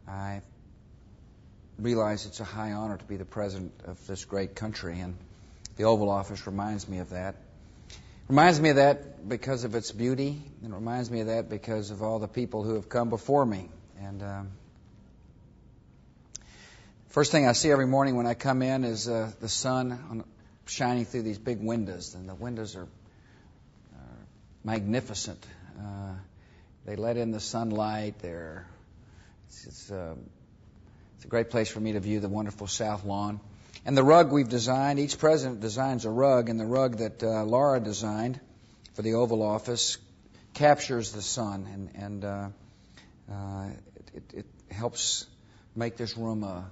I realize it's a high honor to be the president of this great country, and the Oval Office reminds me of that. Reminds me of that because of its beauty, and it reminds me of that because of all the people who have come before me. And first thing I see every morning when I come in is the sun shining through these big windows, and the windows are magnificent. They let in the sunlight. It's a great place for me to view the wonderful South Lawn. And the rug we've designed, each president designs a rug, and the rug that Laura designed for the Oval Office captures the sun, and it helps make this room a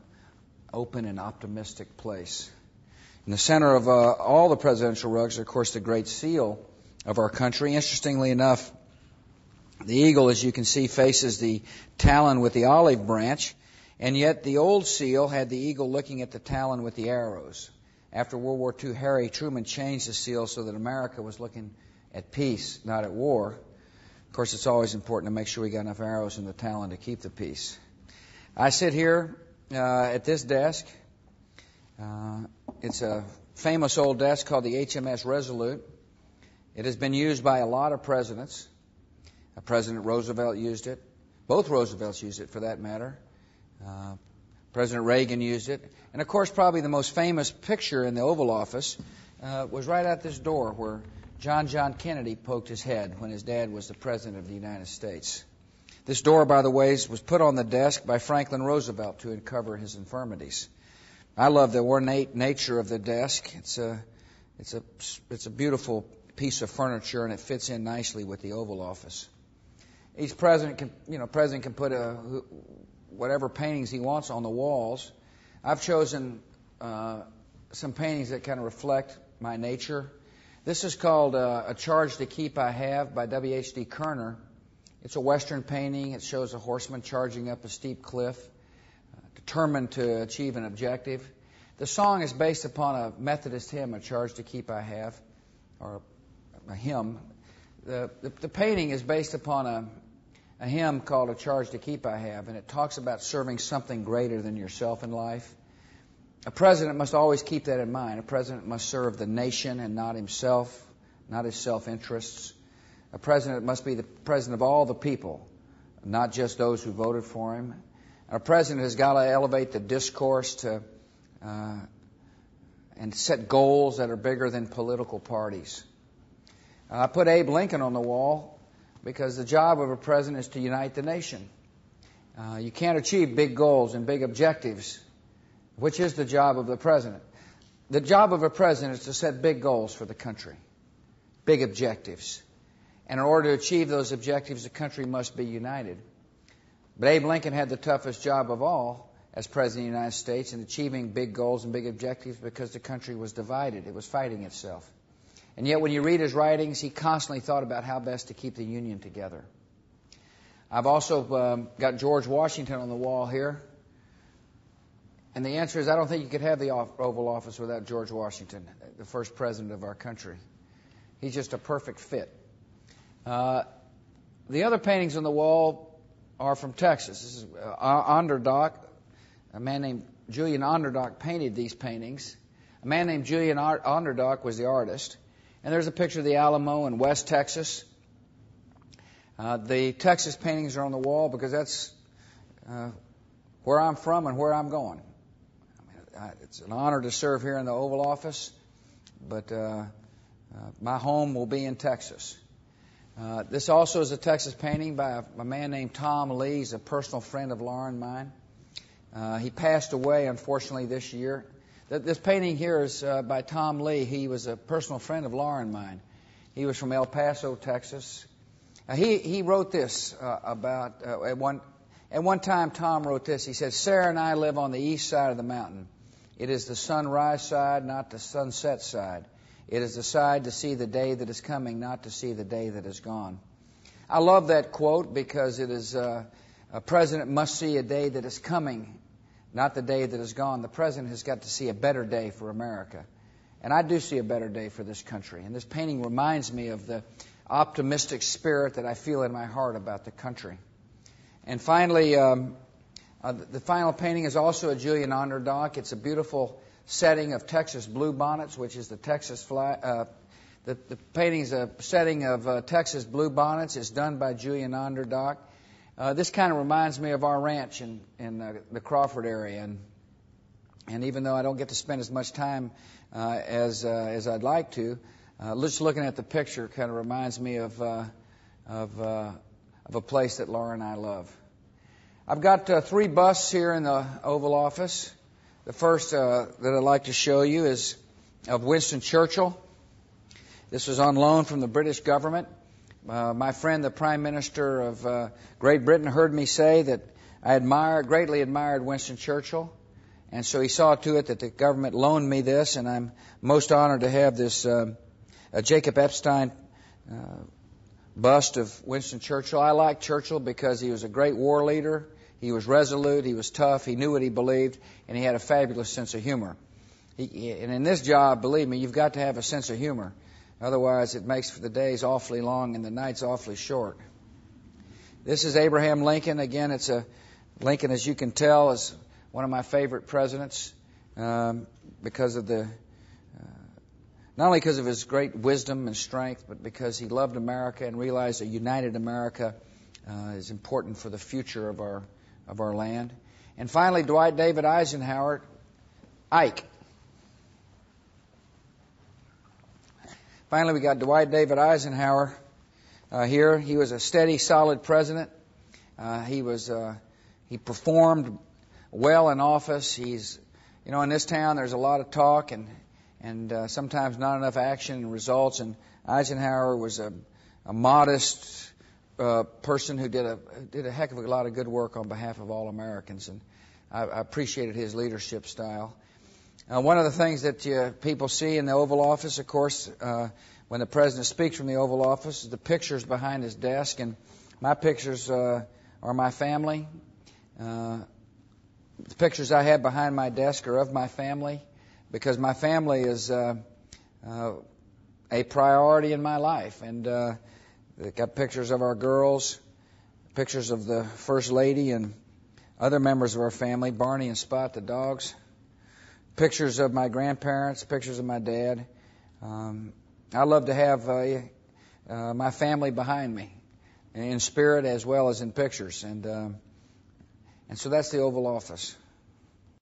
open and optimistic place. In the center of all the presidential rugs, of course, the great seal of our country. Interestingly enough, the eagle, as you can see, faces the talon with the olive branch, and yet the old seal had the eagle looking at the talon with the arrows. After World War II, Harry Truman changed the seal so that America was looking at peace, not at war. Of course, it's always important to make sure we got enough arrows in the talon to keep the peace. I sit here at this desk. It's a famous old desk called the HMS Resolute. It has been used by a lot of presidents. President Roosevelt used it. Both Roosevelts used it, for that matter. President Reagan used it. And, of course, probably the most famous picture in the Oval Office was right out this door where John Kennedy poked his head when his dad was the President of the United States. This door, by the way, was put on the desk by Franklin Roosevelt to uncover his infirmities. I love the ornate nature of the desk. It's a beautiful piece of furniture, and it fits in nicely with the Oval Office. Each president can put whatever paintings he wants on the walls. I've chosen some paintings that kind of reflect my nature. This is called A Charge to Keep I Have by W.H.D. Kerner. It's a Western painting. It shows a horseman charging up a steep cliff, determined to achieve an objective. The song is based upon a Methodist hymn, A Charge to Keep I Have, or a hymn. The painting is based upon a hymn called A Charge to Keep I Have, and it talks about serving something greater than yourself in life. A president must always keep that in mind. A president must serve the nation and not himself, not his self-interests. A president must be the president of all the people, not just those who voted for him. A president has got to elevate the discourse and set goals that are bigger than political parties. I put Abe Lincoln on the wall because the job of a president is to unite the nation. You can't achieve big goals and big objectives, which is the job of the president. The job of a president is to set big goals for the country, big objectives. And in order to achieve those objectives, the country must be united. But Abe Lincoln had the toughest job of all as President of the United States in achieving big goals and big objectives because the country was divided. It was fighting itself. And yet when you read his writings, he constantly thought about how best to keep the Union together. I've also got George Washington on the wall here. And the answer is I don't think you could have the Oval Office without George Washington, the first president of our country. He's just a perfect fit. The other paintings on the wall are from Texas. This is Onderdock. A man named Julian Onderdock painted these paintings. A man named Julian Onderdock was the artist. And there's a picture of the Alamo in West Texas. The Texas paintings are on the wall because that's where I'm from and where I'm going. It's an honor to serve here in the Oval Office, but my home will be in Texas. This also is a Texas painting by a man named Tom Lee. He's a personal friend of Laura and mine. He passed away, unfortunately, this year. This painting here is by Tom Lee. He was a personal friend of Laura and mine. He was from El Paso, Texas. He wrote this about at one time. Tom wrote this. He said, "Sarah and I live on the east side of the mountain. It is the sunrise side, not the sunset side. It is the side to see the day that is coming, not to see the day that is gone." I love that quote because it is a president must see a day that is coming, not the day that is gone. The president has got to see a better day for America. And I do see a better day for this country. And this painting reminds me of the optimistic spirit that I feel in my heart about the country. And finally, The final painting is also a Julian Onderdonk. It's a beautiful setting of Texas bluebonnets, which is the Texas flag. The painting is a setting of Texas bluebonnets. It's done by Julian Onderdonk. This kind of reminds me of our ranch in the Crawford area, and even though I don't get to spend as much time as I'd like to, just looking at the picture kind of reminds me of a place that Laura and I love. I've got 3 busts here in the Oval Office. The first that I'd like to show you is of Winston Churchill. This was on loan from the British government. My friend, the Prime Minister of Great Britain, heard me say that I greatly admired Winston Churchill, and so he saw to it that the government loaned me this, and I'm most honored to have this Jacob Epstein bust of Winston Churchill. I like Churchill because he was a great war leader. He was resolute, he was tough, he knew what he believed, and he had a fabulous sense of humor. And in this job, believe me, you've got to have a sense of humor. Otherwise, it makes for the days awfully long and the nights awfully short. This is Abraham Lincoln. Again, Lincoln, as you can tell, is one of my favorite presidents because of not only because of his great wisdom and strength, but because he loved America and realized a united America is important for the future of our land. And finally, Dwight David Eisenhower, Ike. Finally, we got Dwight David Eisenhower here. He was a steady, solid president. He performed well in office. In this town, there's a lot of talk and sometimes not enough action and results. And Eisenhower was a modest person who did a heck of a lot of good work on behalf of all Americans, and I appreciated his leadership style. One of the things that people see in the Oval Office, of course, when the President speaks from the Oval Office, is the pictures behind his desk, and my pictures are my family. The pictures I have behind my desk are of my family, because my family is a priority in my life, and they've got pictures of our girls, pictures of the First Lady and other members of our family, Barney and Spot, the dogs, pictures of my grandparents, pictures of my dad. I love to have my family behind me, in spirit as well as in pictures. And so that's the Oval Office.